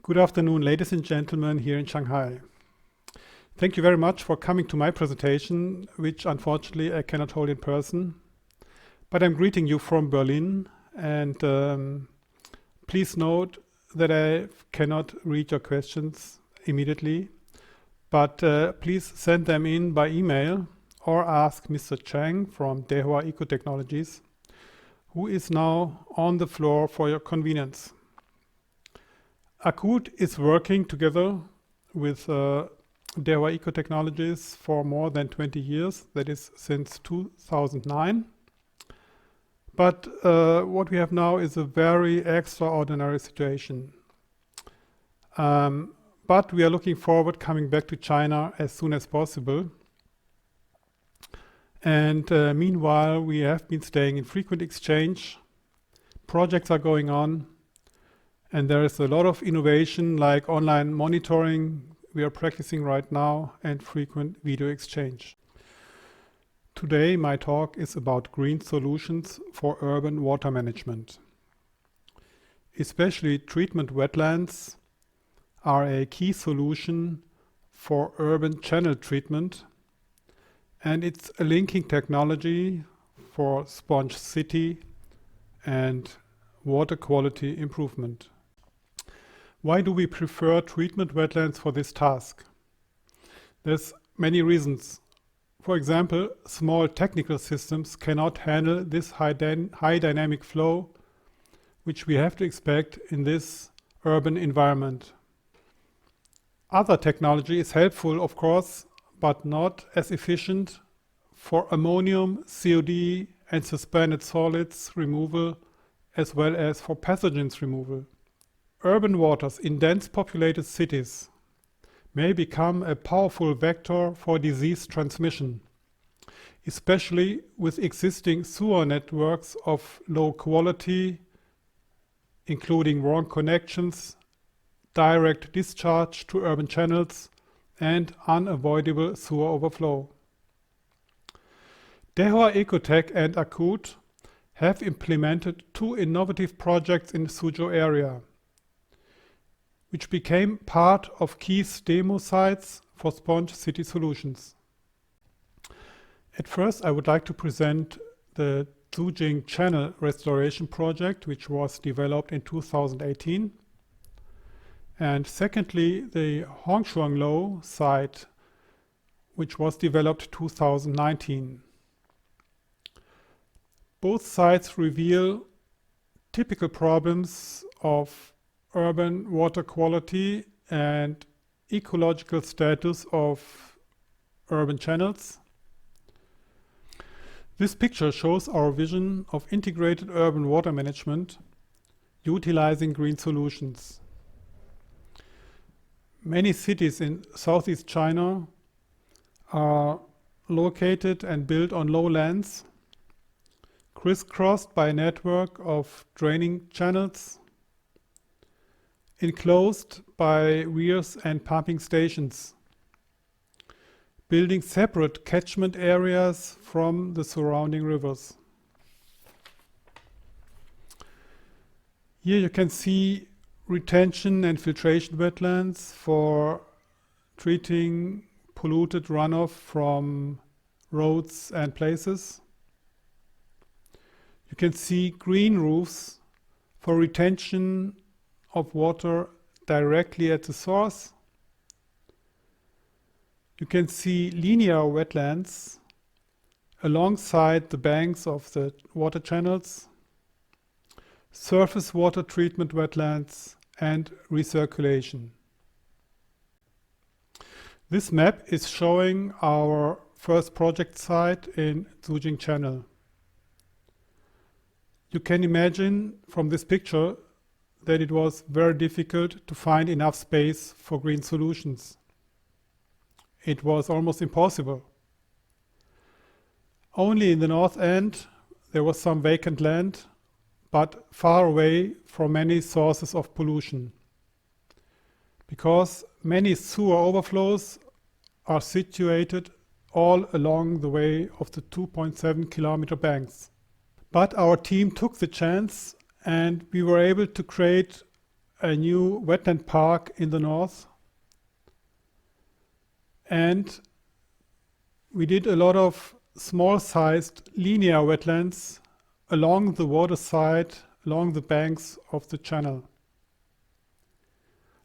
Good afternoon, ladies and gentlemen, here in Shanghai. Thank you very much for coming to my presentation, which unfortunately I cannot hold in person. But I'm greeting you from Berlin, and please note that I cannot read your questions immediately, but please send them in by email or ask Mr. Chang from Dehua Ecotechnologies, who is now on the floor for your convenience. aerated is working together with Dehua Ecotechnologies for more than 20 years, that is since 2009. But what we have now is a very extraordinary situation. But we are looking forward coming back to China as soon as possible. And meanwhile, we have been staying in frequent exchange. Projects are going on. And there is a lot of innovation like online monitoring we are practicing right now and frequent video exchange. Today my talk is about green solutions for urban water management. Especially treatment wetlands are a key solution for urban channel treatment, and it's a linking technology for sponge city and water quality improvement. Why do we prefer treatment wetlands for this task? There's many reasons. For example, small technical systems cannot handle this high dynamic flow, which we have to expect in this urban environment. Other technology is helpful, of course, but not as efficient for ammonium, COD, and suspended solids removal, as well as for pathogens removal. Urban waters in dense populated cities may become a powerful vector for disease transmission, especially with existing sewer networks of low quality, including wrong connections, direct discharge to urban channels, and unavoidable sewer overflow. Dehua Ecotech and aerated have implemented two innovative projects in the Suzhou area, which became part of key demo sites for sponge city solutions. At first, I would like to present the Suzhou channel restoration project, which was developed in 2018. And secondly, the Hongshuanglo site, which was developed 2019. Both sites reveal typical problems of urban water quality and ecological status of urban channels. This picture shows our vision of integrated urban water management utilizing green solutions. Many cities in Southeast China are located and built on lowlands, crisscrossed by a network of draining channels, enclosed by weirs and pumping stations, building separate catchment areas from the surrounding rivers. Here you can see retention and filtration wetlands for treating polluted runoff from roads and places. You can see green roofs for retention of water directly at the source. You can see linear wetlands alongside the banks of the water channels, surface water treatment wetlands, and recirculation. This map is showing our first project site in Suzhou Channel. You can imagine from this picture that it was very difficult to find enough space for green solutions. It was almost impossible. Only in the north end there was some vacant land, but far away from many sources of pollution, because many sewer overflows are situated all along the way of the 2.7 kilometer banks. But our team took the chance and we were able to create a new wetland park in the north, and we did a lot of small-sized linear wetlands along the waterside, along the banks of the channel.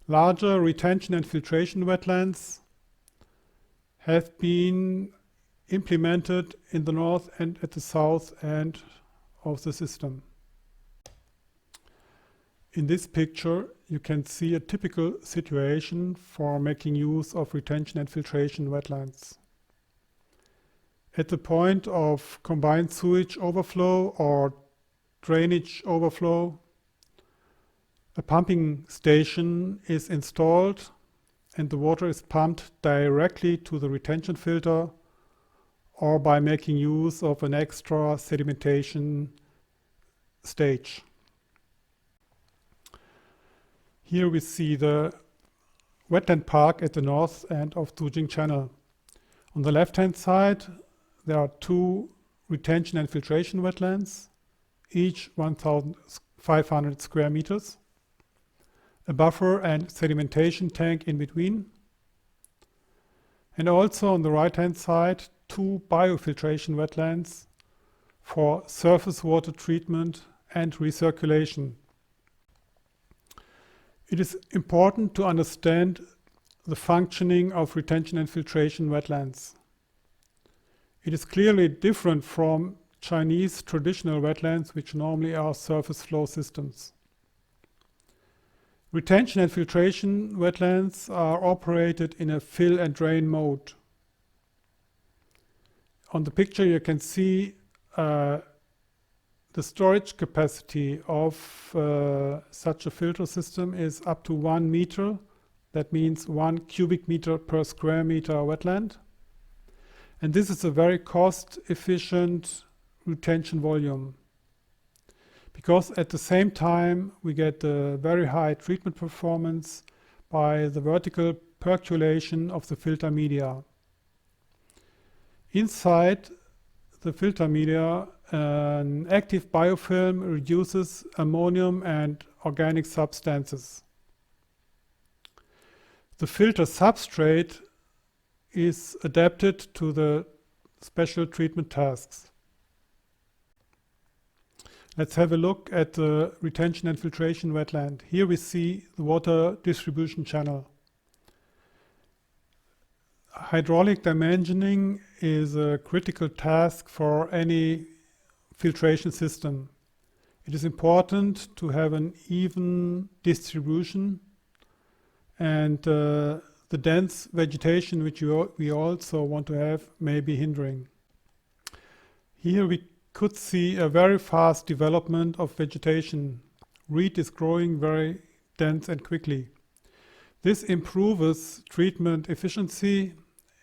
Larger retention and filtration wetlands have been implemented in the north and at the south end of the system. In this picture, you can see a typical situation for making use of retention and filtration wetlands. At the point of combined sewage overflow or drainage overflow, a pumping station is installed and the water is pumped directly to the retention filter or by making use of an extra sedimentation stage. Here we see the wetland park at the north end of Suzhou Channel. On the left-hand side, there are two retention and filtration wetlands, each 1,500 square meters, a buffer and sedimentation tank in between, and also on the right-hand side, two biofiltration wetlands for surface water treatment and recirculation. It is important to understand the functioning of retention and filtration wetlands. It is clearly different from Chinese traditional wetlands, which normally are surface flow systems. Retention and filtration wetlands are operated in a fill and drain mode. On the picture you can see the storage capacity of such a filter system is up to 1 meter. That means 1 cubic meter per square meter wetland. And this is a very cost-efficient retention volume, because at the same time we get a very high treatment performance by the vertical percolation of the filter media. Inside the filter media, an active biofilm reduces ammonium and organic substances. The filter substrate is adapted to the special treatment tasks. Let's have a look at the retention and filtration wetland. Here we see the water distribution channel. Hydraulic dimensioning is a critical task for any filtration system. It is important to have an even distribution, and the dense vegetation which we also want to have may be hindering. Here we could see a very fast development of vegetation. Reed is growing very dense and quickly. This improves treatment efficiency,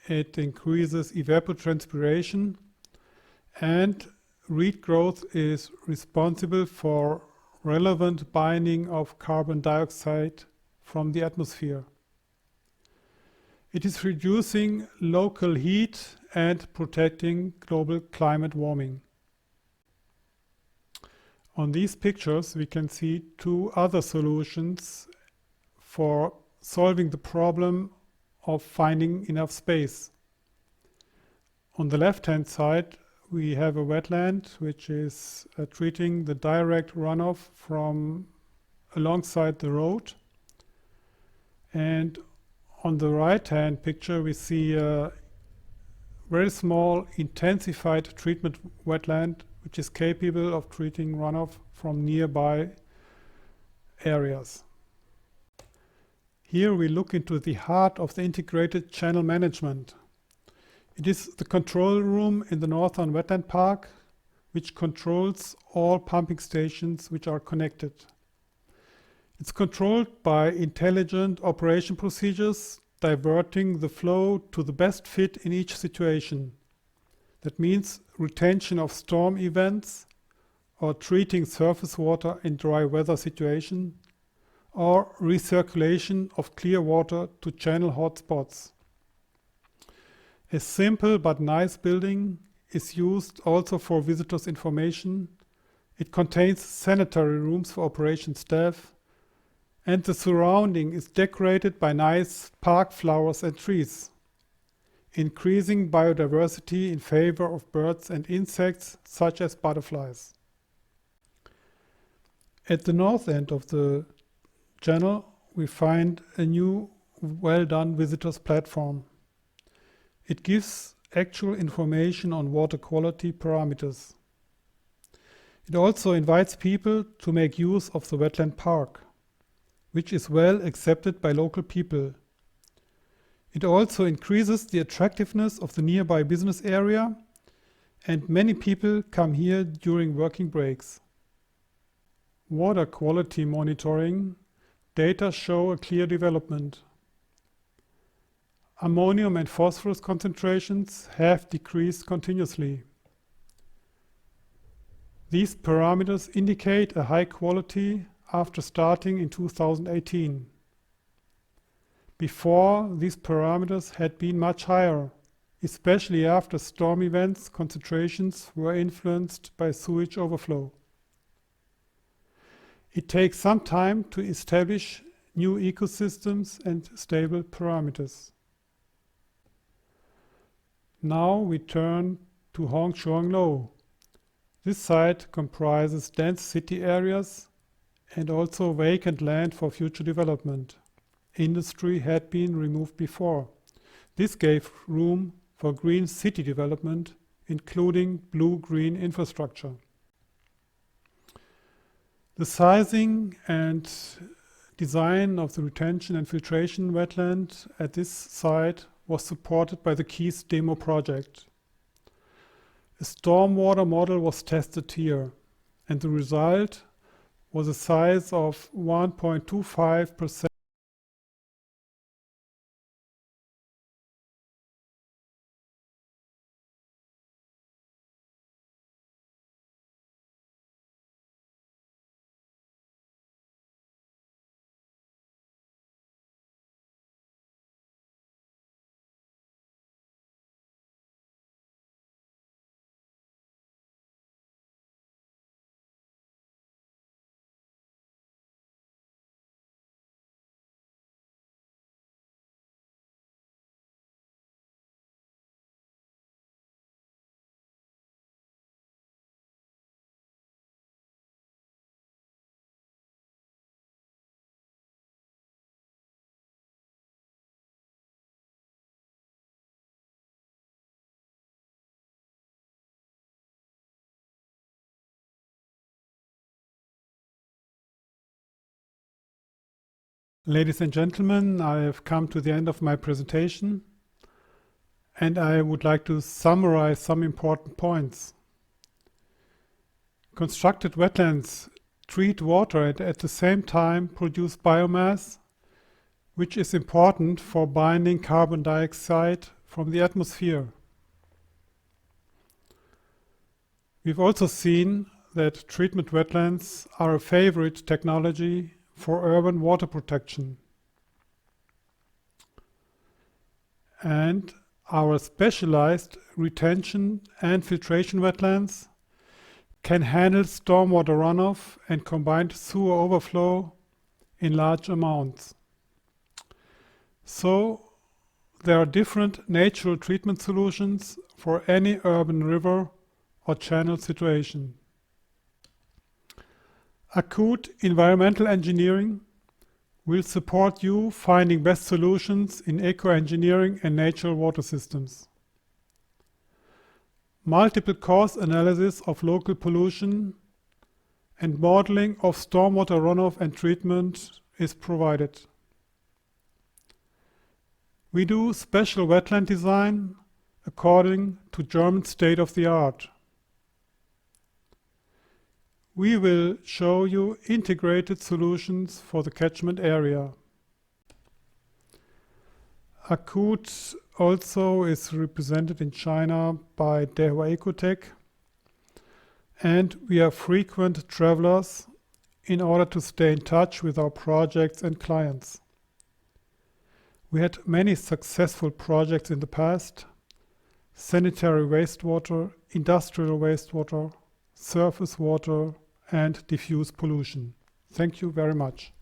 it increases evapotranspiration, and reed growth is responsible for relevant binding of carbon dioxide from the atmosphere. It is reducing local heat and protecting global climate warming. On these pictures we can see two other solutions for solving the problem of finding enough space. On the left-hand side we have a wetland which is treating the direct runoff from alongside the road, and on the right-hand picture we see a very small intensified treatment wetland which is capable of treating runoff from nearby areas. Here we look into the heart of the integrated channel management. It is the control room in the Northern Wetland Park which controls all pumping stations which are connected. It's controlled by intelligent operation procedures, diverting the flow to the best fit in each situation. That means retention of storm events, or treating surface water in dry weather situation, or recirculation of clear water to channel hotspots. A simple but nice building is used also for visitors' information. It contains sanitary rooms for operation staff, and the surrounding is decorated by nice park flowers and trees, increasing biodiversity in favor of birds and insects such as butterflies. At the north end of the channel, we find a new well-done visitors platform. It gives actual information on water quality parameters. It also invites people to make use of the wetland park, which is well accepted by local people. It also increases the attractiveness of the nearby business area, and many people come here during working breaks. Water quality monitoring data show a clear development. Ammonium and phosphorus concentrations have decreased continuously. These parameters indicate a high quality after starting in 2018. Before, these parameters had been much higher, especially after storm events. Concentrations were influenced by sewage overflow. It takes some time to establish new ecosystems and stable parameters. Now we turn to Hongshuanglo. This site comprises dense city areas and also vacant land for future development. Industry had been removed before. This gave room for green city development, including blue-green infrastructure. The sizing and design of the retention and filtration wetland at this site was supported by the KEYS demo project. A stormwater model was tested here, and the result was a size of 1.25%. Ladies and gentlemen, I have come to the end of my presentation, and I would like to summarize some important points. Constructed wetlands treat water and at the same time produce biomass, which is important for binding carbon dioxide from the atmosphere. We've also seen that treatment wetlands are a favorite technology for urban water protection. And our specialized retention and filtration wetlands can handle stormwater runoff and combined sewer overflow in large amounts. So there are different natural treatment solutions for any urban river or channel situation. Acute environmental engineering will support you finding best solutions in eco-engineering and natural water systems. Multiple cause analysis of local pollution and modeling of stormwater runoff and treatment is provided. We do special wetland design according to German state-of-the-art. We will show you integrated solutions for the catchment area. Akut also is represented in China by Dehua Ecotech, and we are frequent travelers in order to stay in touch with our projects and clients. We had many successful projects in the past: sanitary wastewater, industrial wastewater, surface water, and diffuse pollution. Thank you very much.